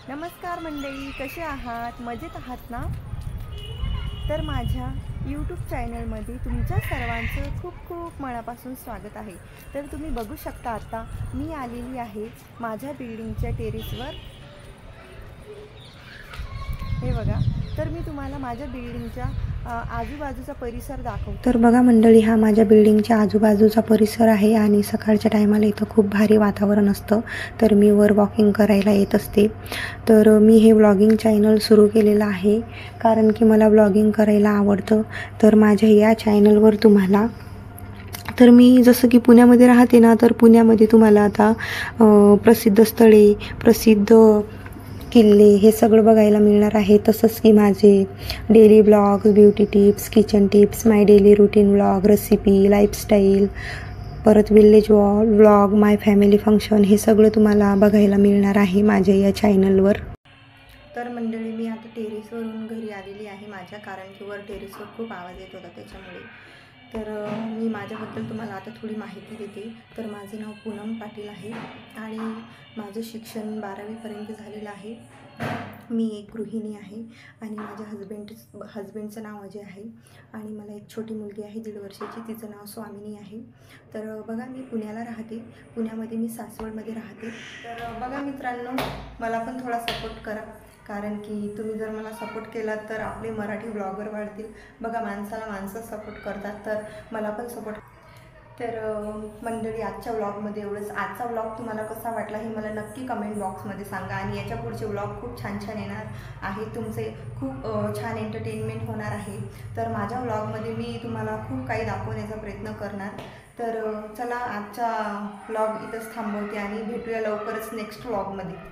नमस्कार मंडळी, कसे आहात? मजेत आहात ना? तर माझ्या यूट्यूब चॅनलमध्ये तुमच्या सर्वांचं खूप खूप मनापासून स्वागत आहे. तर तुम्ही बघू शकता आता मी आलेली आहे माझ्या बिल्डिंगच्या टेरेसवर. हे बघा, तर मी तुम्हाला माझ्या बिल्डिंगच्या आजूबाजूचा परिसर दाखवते. तर बघा मंडळी, हा माझ्या बिल्डिंगच्या आजूबाजूचा परिसर आहे आणि सकाळच्या टायमाला इथं खूप भारी वातावरण असतं. तर मी वर वॉकिंग करायला येत असते. तर मी हे व्लॉगिंग चॅनल सुरू केलेलं आहे कारण की मला व्लॉगिंग करायला आवडतं. तर माझ्या या चॅनलवर तुम्हाला, तर मी जसं की पुण्यामध्ये राहते ना, तर पुण्यामध्ये तुम्हाला आता प्रसिद्ध स्थळे, प्रसिद्ध किल्ले हे सगळं बघायला मिळणार आहे. तसंच की माझे daily blogs, beauty tips, kitchen tips, my daily routine vlog, recipe, lifestyle, परत village vlog, my family function हे सगळं तुम्हाला बघायला मिळणार आहे माझ्या या चॅनलवर. तर मंडळी, मी आता टेरेसवरून घरी आलेली आहे माझ्या, कारण की वर टेरेसवर खूप आवाज येत होता त्याच्यामुळे. तर मी माझ्याबद्दल तुम्हाला आता थोडी माहिती देते. तर माझे नाव पूनम पाटील आहे आणि माझं शिक्षण 12वीपर्यंत झालेलं आहे. मी एक गृहिणी आहे आणि माझ्या हजबंडचं नाव अजय आहे आणि मला एक छोटी मुलगी आहे 1.5 वर्षाची, तिचं नाव स्वामिनी आहे. तर बघा, मी पुण्याला राहते. पुण्यामध्ये मी सासवडमध्ये राहते. तर बघा मित्रांनो, मला पण थोडा सपोर्ट करा, कारण की तुम्ही जर मला सपोर्ट केलात तर आपले मराठी ब्लॉगर वाढतील. बघा, माणसाला माणसं सपोर्ट करतात, तर मला पण सपोर्ट. तर मंडळी, आजच्या व्लॉगमध्ये एवढंच. आजचा व्लॉग तुम्हाला कसा वाटला हे मला नक्की कमेंट बॉक्समध्ये सांगा आणि याच्या पुढचे व्लॉग खूप छान छान येणार आहे. तुमचे खूप छान एंटरटेनमेंट होणार आहे. तर माझ्या व्लॉगमध्ये मी तुम्हाला खूप काही दाखवण्याचा प्रयत्न करणार. तर चला, आजचा व्लॉग इथंच थांबवते आणि भेटूया लवकरच नेक्स्ट व्लॉगमध्ये.